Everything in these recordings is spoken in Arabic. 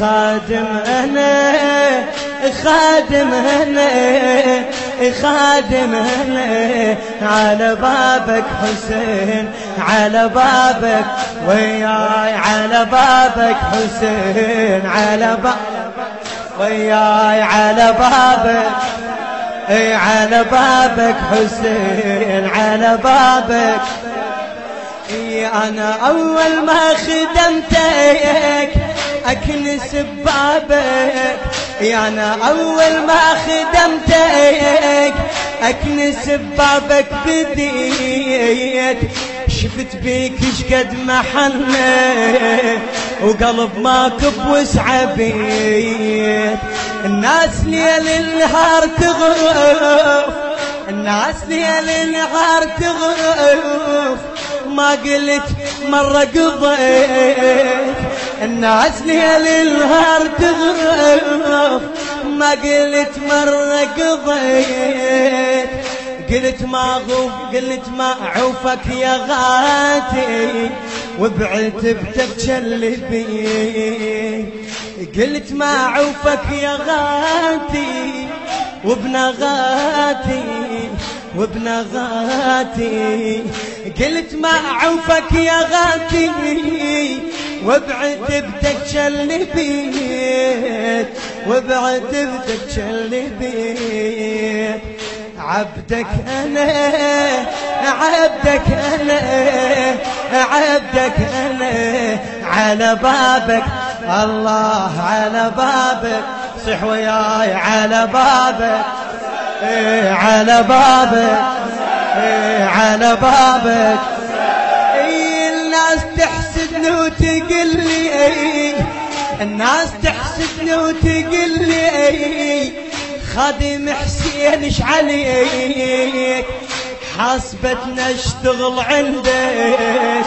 خادم أنا خادم أنا خادم أنا على بابك حسين على بابك وياي على بابك حسين على بابك وياي على بابك على بابك حسين على بابك. أنا أول ما خدمتك أكنس ببابك أنا أول ما خدمتك أكنس ببابك بديت شفت بيك شقد محنة وقلب ماك بوسع بيت. الناس ليل النهار تغرف الناس ليل النهار تغرف ما قلت مرة قضيت. الناس ليل النهار تغرف ما قلت مرة قضيت. قلت ما عوفك يا غاتي وبعتبتك جلبي. قلت ما عوفك يا غاتي وبنغاتي وبنغاتي. قلت ما عوفك يا غاتي وبعتبتك جلبيت وبعتبتك جلبيت. عبدك أنا عبدك أنا عبدك أنا على بابك الله على بابك صح وياي على بابك على بابك على بابك. الناس تحسدني وتقلي الناس تحسدني وتقلي خادم حسين ايش عليك حاسبتنا اشتغل عندك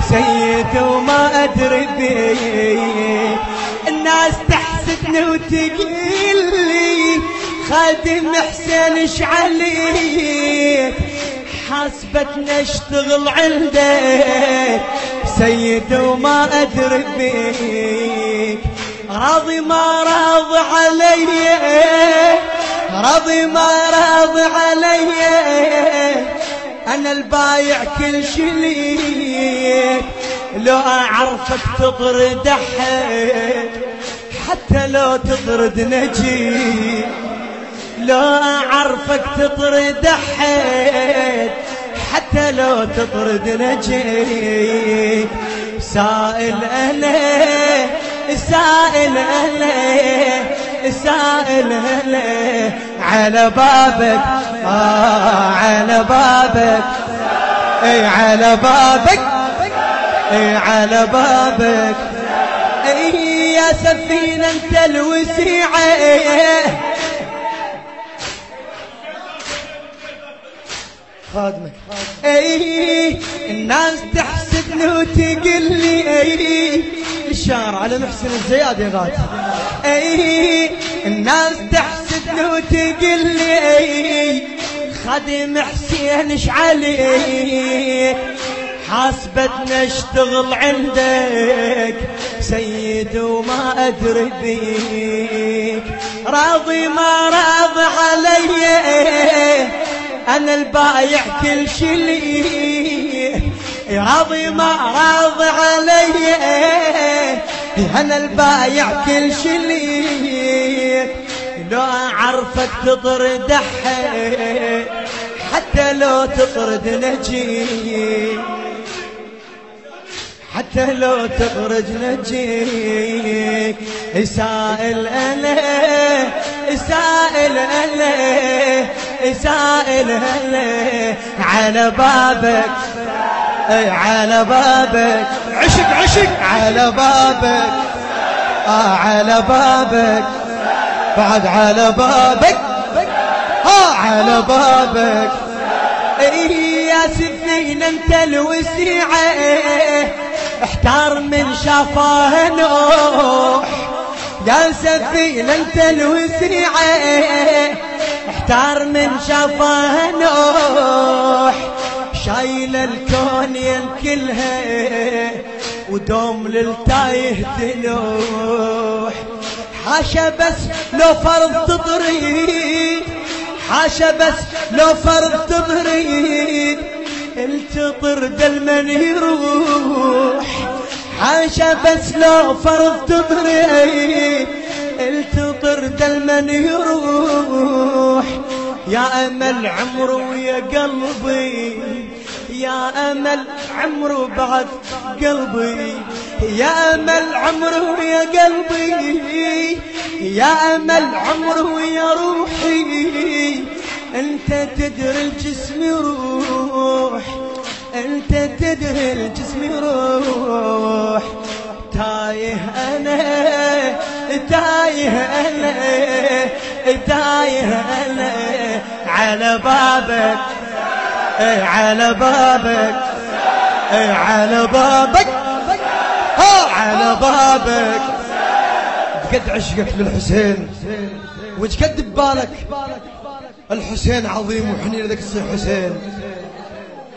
سيد وما ادري بيك. الناس تحسدني وتقلي خادم حسين ايش عليك حاسبتنا اشتغل عندك سيد وما ادري بيك. راضي ما راضي علي راضي ما راضي علي انا البايع كل شي ليك. لو اعرفك تطرد احد حتى لو تطرد نجي لو اعرفك تطرد احد حتى لو تطرد نجي. سائل انا سائل انا سائل انا على بابك على بابك على بابك على بابك. يا سفينة انت الوسيعة خادمك الناس تحسدني وتقلي الشعر على محسن الزياد يا غادي. الناس تحسدني وتقلي خادم حسين ايش عليك حاسبتنا اشتغل عندك سيد وما ادري بيك. راضي ما راضي علي انا البايع كل شي لي. راضي ما راضي علي انا البايع كل شي لي. لو اعرفك تطرد احد حتى لو تطرد نجي حتى لو تخرج نجيك. سائل انا سائل انا سائل انا على بابك على بابك. عشق عشق على بابك على بابك بعد على بابك على بابك. يا سفينة انت الوسيعة احتار من شافاه نوح. يا سفينة انت الوسيعة احتار من شافاه نوح. شايل الكون كلها ودوم للتايه تلوح. حاشا بس لو فرض تطريد، حاشا بس لو فرض تطريد التطر دلمن يروح، حاشا بس لو فرض تطريد التطر دلمن يروح. يا أمل عمره ويا قلبي، يا أمل عمره بعد قلبي، يا أمل عمره ويا قلبي، يا أمل عمره ويا روحي. أنت تدري الجسم يروح، أنت تدري الجسم يروح. تايه أنا تايه أنا تايه أنا على بابك، على بابك، على بابك، على بابك. قد عشقك للحسين وش قد ببالك؟ الحسين عظيم وحنين ذاك السي حسين.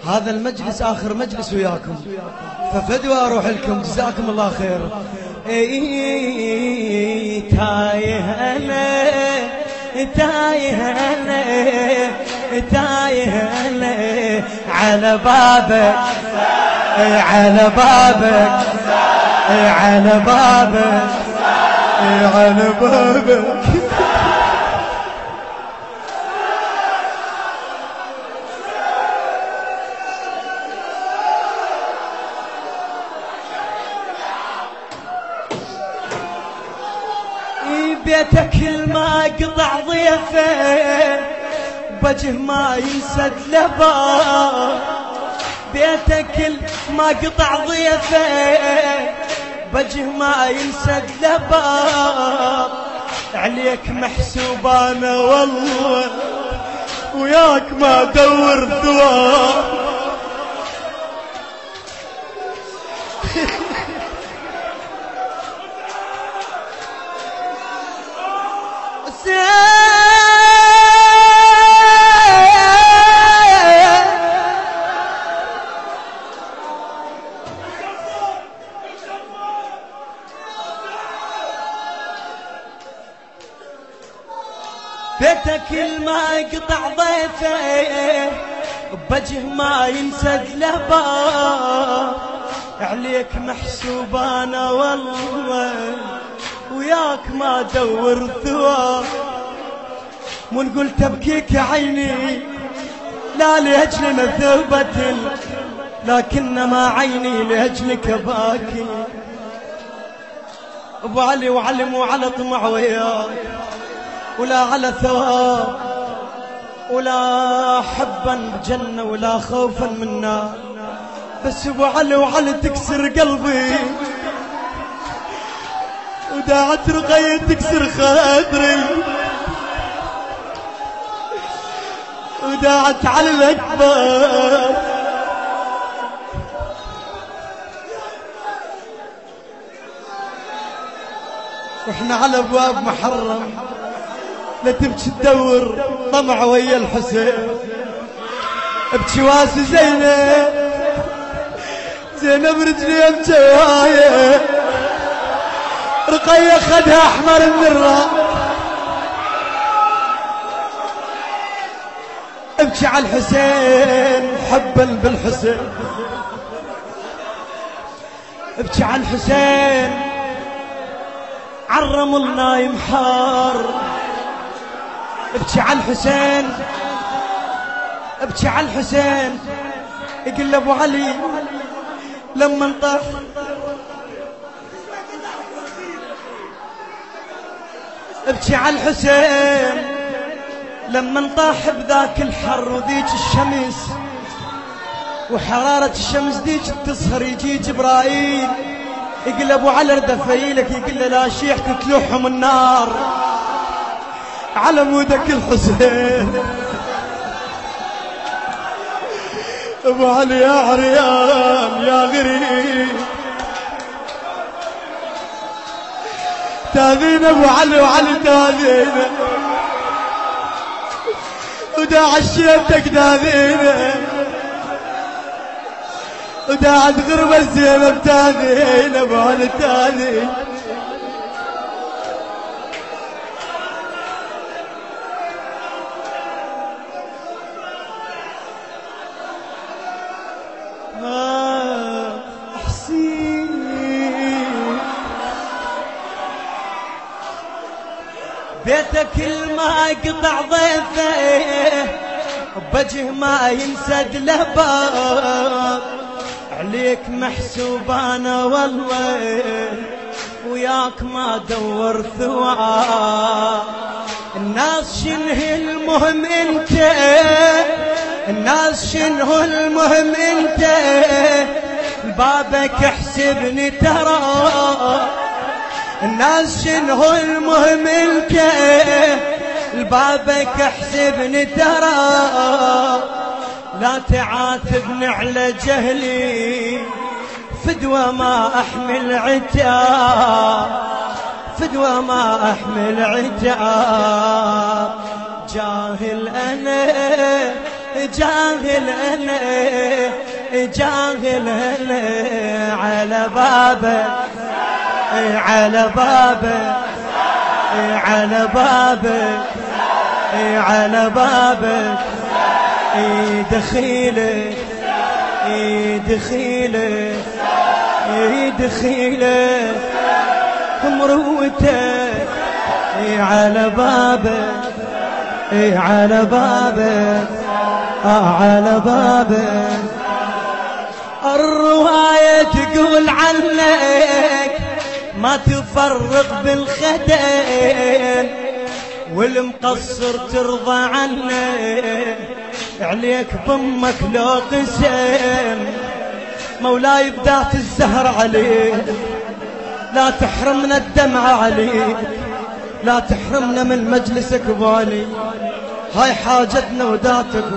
هذا المجلس آخر مجلس وياكم، ففدوا أروح لكم، جزاكم الله خير. تايه أنا تايه أنا تايه أنا على بابك، على بابك، على بابك، على بابك. بيتك ما قطع ضيفه بوجه ما ينسد لباب، بيتك ما قطع ضيفه بوجه ما ينسد لباب. عليك محسوب انا والله وياك ما ادور ثواب. بيتك ما يقطع ضيفه بوجه ما ينسد لباب. عليك محسوب انا والله وياك ما ادور ثواب. مو نقول تبكيك عيني لا لاجل مثوبة، لكنما عيني لاجلك باكي. ابو علي وعلي مو على طمع وياك ولا على ثواب ولا حبا بجنة ولا خوفا من نار، بس ابو علي وعلي تكسر قلبي وداعت رقية تكسر خاطري وداعت على الأكبر. واحنا على ابواب محرم لا تبكي تدور طمع ويا الحسين. ابكي واسي زينب، زينب رجلي بجوايه، رقية خدها احمر النرة. ابكي على الحسين حبا بالحسين، ابكي على الحسين عالرمل نايم حار. ابكي على الحسين، ابكي على الحسين. يقول ابو علي لما انطح ابكي على الحسين لما انطاح بذاك الحر وذيك الشمس وحرارة الشمس ذيك تصهر. يجي جبرائيل يقول ابو علي ردفيلك، يقول له لا شيح تتلوحهم النار على مودك الحسين. ابو علي يا عريان يا غريب تاذين ابو علي وعلي تاذينه وداعت شيبتك تاذينه وداعت غربة زينب تاذين ابو علي تاذين. بيتك كل ما يقطع ضيفه بوجه ما ينسد له باب، عليك محسوب انا والله وياك ما دور ثواب. الناس شنه المهم انت، الناس شنه المهم انت، بابك احسبني ترى. الناس شنه المهم انت، بابك احسبني ترى. لا تعاتبني على جهلي فدوى ما احمل عتاب، فدوى ما احمل عتاب. جاهل انا جاهل انا جاهل انا على بابك على بابك على بابك على بابك دخيلك دخيلك دخيلك مروتك على بابك على بابك على بابك. الرواية تقول عنك ما تفرق بالخدين، والمقصر ترضى عنك عليك بامك لو قسم. مولاي بذات الزهر عليك لا تحرمنا الدمعة عليك، لا تحرمنا من مجلسك بالي، هاي حاجتنا وداتك.